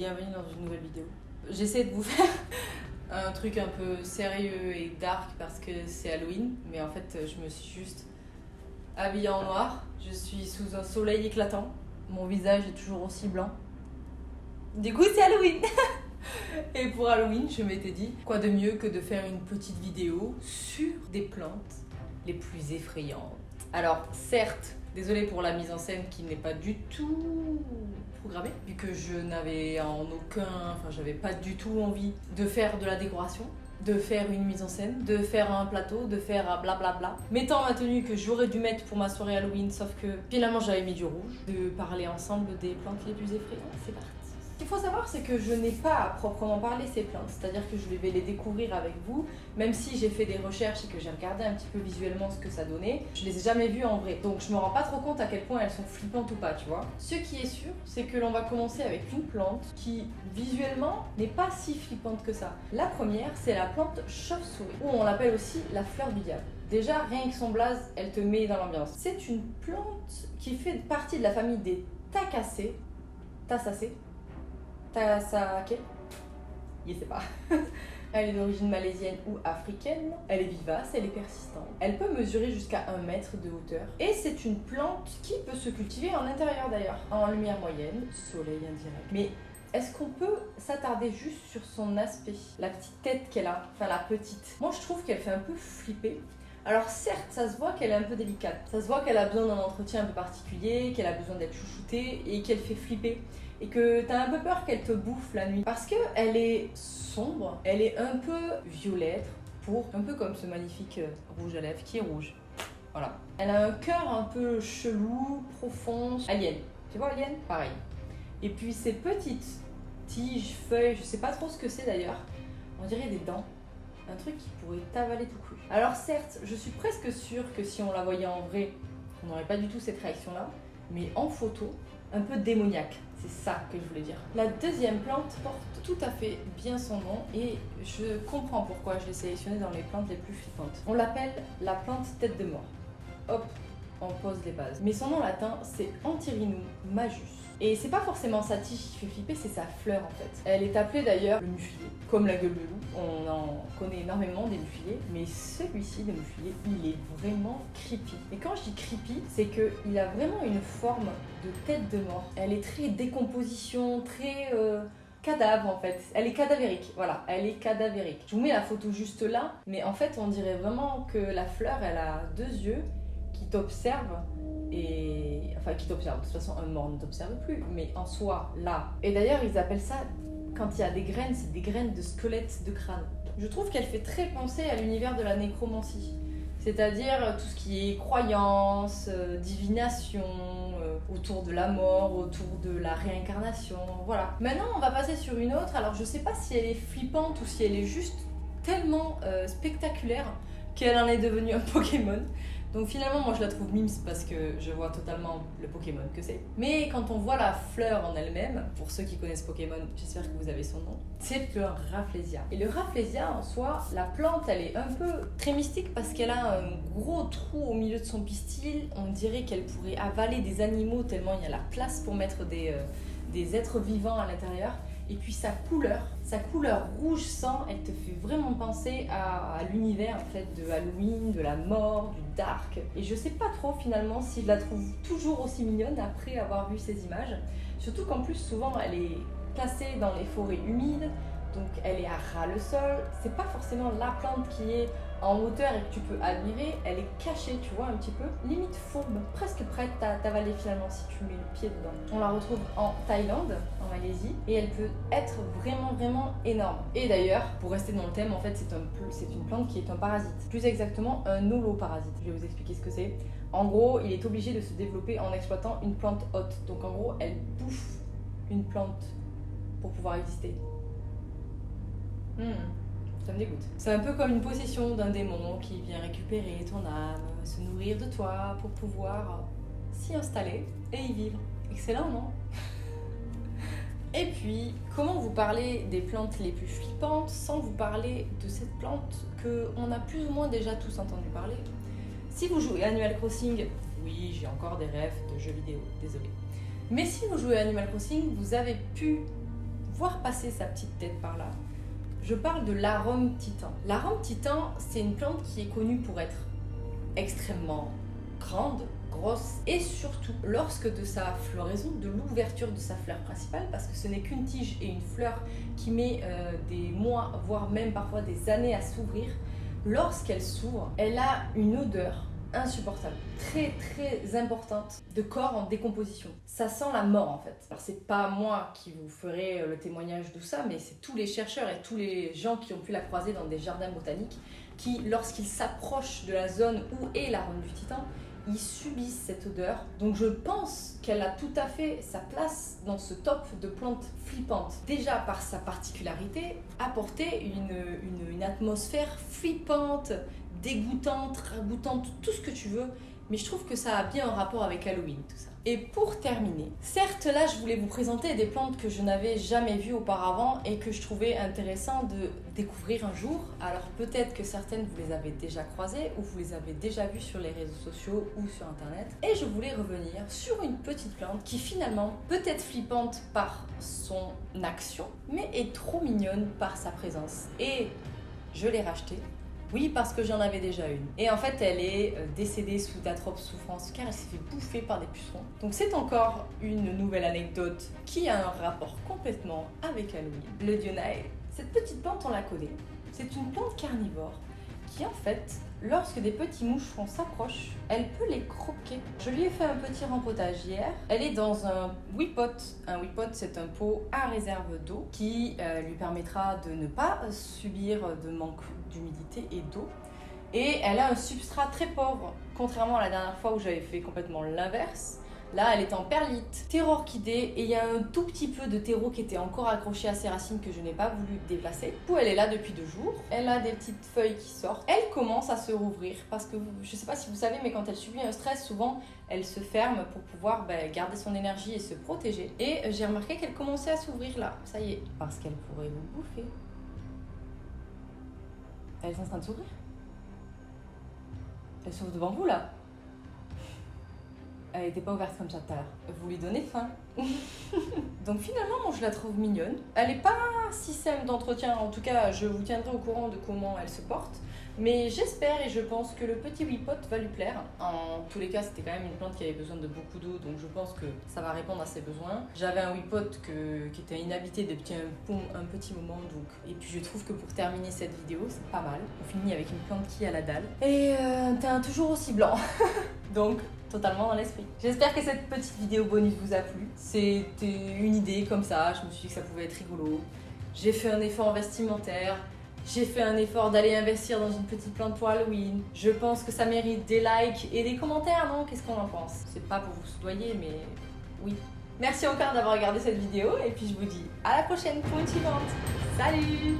bienvenue dans une nouvelle vidéo. J'essaie de vous faire un truc un peu sérieux et dark parce que c'est Halloween, mais en fait je me suis juste habillée en noir. Je suis sous un soleil éclatant, mon visage est toujours aussi blanc. Du coup c'est Halloween. Et pour Halloween je m'étais dit, quoi de mieux que de faire une petite vidéo sur des plantes les plus effrayantes. Alors certes, désolée pour la mise en scène qui n'est pas du tout programmée, vu que je n'avais j'avais pas du tout envie de faire de la décoration, de faire une mise en scène, de faire un plateau, de faire blablabla. Mettant ma tenue que j'aurais dû mettre pour ma soirée Halloween, sauf que finalement j'avais mis du rouge, de parler ensemble des plantes les plus effrayantes. C'est parti. Ce qu'il faut savoir, c'est que je n'ai pas à proprement parler ces plantes, c'est-à-dire que je vais les découvrir avec vous, même si j'ai fait des recherches et que j'ai regardé un petit peu visuellement ce que ça donnait, je les ai jamais vues en vrai, donc je me rends pas trop compte à quel point elles sont flippantes ou pas, tu vois. Ce qui est sûr, c'est que l'on va commencer avec une plante qui, visuellement, n'est pas si flippante que ça. La première, c'est la plante chauve-souris, ou on l'appelle aussi la fleur du diable. Déjà, rien que son blaze, elle te met dans l'ambiance. C'est une plante qui fait partie de la famille des Tassacées. Tasake, je sais pas. Elle est d'origine malaisienne ou africaine. Elle est vivace, elle est persistante. Elle peut mesurer jusqu'à 1 mètre de hauteur. Et c'est une plante qui peut se cultiver en intérieur d'ailleurs, en lumière moyenne, soleil indirect. Mais est-ce qu'on peut s'attarder juste sur son aspect? La petite tête qu'elle a, enfin la petite. Moi je trouve qu'elle fait un peu flipper. Alors certes, ça se voit qu'elle est un peu délicate. Ça se voit qu'elle a besoin d'un entretien un peu particulier, qu'elle a besoin d'être chouchoutée et qu'elle fait flipper. Et que t'as un peu peur qu'elle te bouffe la nuit. Parce qu'elle est sombre, elle est un peu violette, un peu comme ce magnifique rouge à lèvres qui est rouge. Voilà. Elle a un cœur un peu chelou, profond. Alien. Tu vois Alien? Pareil. Et puis ces petites tiges, feuilles, je sais pas trop ce que c'est d'ailleurs. On dirait des dents. Un truc qui pourrait t'avaler tout cru. Alors certes, je suis presque sûre que si on la voyait en vrai, on n'aurait pas du tout cette réaction-là. Mais en photo, un peu démoniaque. C'est ça que je voulais dire. La deuxième plante porte tout à fait bien son nom et je comprends pourquoi je l'ai sélectionnée dans les plantes les plus flippantes. On l'appelle la plante tête de mort. Hop, on pose les bases. Mais son nom latin, c'est Antirrhinum majus. Et c'est pas forcément sa tige qui fait flipper, c'est sa fleur en fait. Elle est appelée d'ailleurs le muflier, comme la gueule de loup. On en connaît énormément des mufliers, mais celui-ci, le muflier, il est vraiment creepy. Et quand je dis creepy, c'est qu'il a vraiment une forme de tête de mort. Elle est très décomposition, très cadavre en fait. Elle est cadavérique, voilà, elle est cadavérique. Je vous mets la photo juste là, mais en fait on dirait vraiment que la fleur, elle a 2 yeux qui t'observent. Et enfin qui t'observe, de toute façon un mort ne t'observe plus, mais en soi là. Et d'ailleurs ils appellent ça, quand il y a des graines, c'est des graines de squelette de crâne. Je trouve qu'elle fait très penser à l'univers de la nécromancie, c'est-à-dire tout ce qui est croyance, divination, autour de la mort, autour de la réincarnation, voilà. Maintenant on va passer sur une autre, alors je sais pas si elle est flippante ou si elle est juste tellement spectaculaire qu'elle en est devenue un Pokémon. Donc finalement moi je la trouve mimes parce que je vois totalement le Pokémon que c'est. Mais quand on voit la fleur en elle-même, pour ceux qui connaissent Pokémon, j'espère que vous avez son nom, c'est le Rafflesia. Et le Rafflesia en soi, la plante elle est un peu très mystique parce qu'elle a un gros trou au milieu de son pistil. On dirait qu'elle pourrait avaler des animaux tellement il y a la place pour mettre des êtres vivants à l'intérieur. Et puis sa couleur rouge sang, elle te fait vraiment penser à l'univers en fait de Halloween, de la mort, du dark. Et je sais pas trop finalement si je la trouve toujours aussi mignonne après avoir vu ces images. Surtout qu'en plus souvent elle est placée dans les forêts humides, donc elle est à ras le sol. C'est pas forcément la plante qui est en hauteur et que tu peux admirer, elle est cachée, tu vois, un petit peu, limite fourbe, presque prête à t'avaler finalement si tu mets le pied dedans. On la retrouve en Thaïlande, en Malaisie, et elle peut être vraiment énorme. Et d'ailleurs, pour rester dans le thème, en fait, c'est une plante qui est un parasite. Plus exactement, un holoparasite. Je vais vous expliquer ce que c'est. En gros, il est obligé de se développer en exploitant une plante hôte. Donc en gros, elle bouffe une plante pour pouvoir exister. Ça me dégoûte. C'est un peu comme une possession d'un démon qui vient récupérer ton âme, se nourrir de toi pour pouvoir s'y installer et y vivre. Excellent, non? Et puis, comment vous parler des plantes les plus flippantes sans vous parler de cette plante qu'on a plus ou moins déjà tous entendu parler? Si vous jouez à Animal Crossing, oui, j'ai encore des rêves de jeux vidéo, désolé. Mais si vous jouez à Animal Crossing, vous avez pu voir passer sa petite tête par là. Je parle de l'arôme titan. L'arôme titan, c'est une plante qui est connue pour être extrêmement grande, grosse, et surtout lorsque de sa floraison, de l'ouverture de sa fleur principale, parce que ce n'est qu'une tige et une fleur qui met des mois, voire même parfois des années à s'ouvrir. Lorsqu'elle s'ouvre, elle a une odeur insupportable, très très importante, de corps en décomposition. Ça sent la mort en fait. Alors c'est pas moi qui vous ferai le témoignage de ça, mais c'est tous les chercheurs et tous les gens qui ont pu la croiser dans des jardins botaniques qui, lorsqu'ils s'approchent de la zone où est l'arôme du titan, ils subissent cette odeur. Donc je pense qu'elle a tout à fait sa place dans ce top de plantes flippantes. Déjà par sa particularité, apporter une atmosphère flippante, dégoûtante, ragoûtante, tout ce que tu veux, mais je trouve que ça a bien un rapport avec Halloween, tout ça. Et pour terminer, certes là je voulais vous présenter des plantes que je n'avais jamais vues auparavant et que je trouvais intéressant de découvrir un jour. Alors peut-être que certaines vous les avez déjà croisées ou vous les avez déjà vues sur les réseaux sociaux ou sur internet. Et je voulais revenir sur une petite plante qui finalement peut être flippante par son action, mais est trop mignonne par sa présence. Et je l'ai rachetée. Oui, parce que j'en avais déjà une. Et en fait, elle est décédée sous d'atroces souffrances car elle s'est fait bouffer par des pucerons. Donc c'est encore une nouvelle anecdote qui a un rapport complètement avec Halloween. Le Dionaea. Cette petite plante, on la connaît. C'est une plante carnivore qui en fait, lorsque des petits moucherons s'approchent, elle peut les croquer. Je lui ai fait un petit rempotage hier. Elle est dans un wipot. Un wipot, c'est un pot à réserve d'eau qui lui permettra de ne pas subir de manque d'humidité et d'eau. Et elle a un substrat très pauvre, contrairement à la dernière fois où j'avais fait complètement l'inverse. Là, elle est en perlite, terreau orchidée, et il y a un tout petit peu de terreau qui était encore accroché à ses racines que je n'ai pas voulu déplacer. Du coup, elle est là depuis 2 jours. Elle a des petites feuilles qui sortent. Elle commence à se rouvrir parce que, je ne sais pas si vous savez, mais quand elle subit un stress, souvent, elle se ferme pour pouvoir garder son énergie et se protéger. Et j'ai remarqué qu'elle commençait à s'ouvrir là, ça y est, parce qu'elle pourrait vous bouffer. Elle est en train de s'ouvrir. Elle s'ouvre devant vous là. Elle n'était pas ouverte comme ça tout à l'heure. Vous lui donnez faim. Donc finalement, moi, je la trouve mignonne. Elle n'est pas si simple d'entretien. En tout cas, je vous tiendrai au courant de comment elle se porte. Mais j'espère et je pense que le petit wipot va lui plaire. En tous les cas, c'était quand même une plante qui avait besoin de beaucoup d'eau. Donc je pense que ça va répondre à ses besoins. J'avais un wipot qui était inhabité depuis un petit moment. Donc. Et puis je trouve que pour terminer cette vidéo, c'est pas mal. On finit avec une plante qui a la dalle. Et un teint toujours aussi blanc. Donc totalement dans l'esprit. J'espère que cette petite vidéo bonus vous a plu. C'était une idée comme ça, je me suis dit que ça pouvait être rigolo. J'ai fait un effort vestimentaire, j'ai fait un effort d'aller investir dans une petite plante pour Halloween. Je pense que ça mérite des likes et des commentaires, non? Qu'est-ce qu'on en pense? C'est pas pour vous soudoyer, mais oui. Merci encore d'avoir regardé cette vidéo et puis je vous dis à la prochaine pour une suivante. Salut!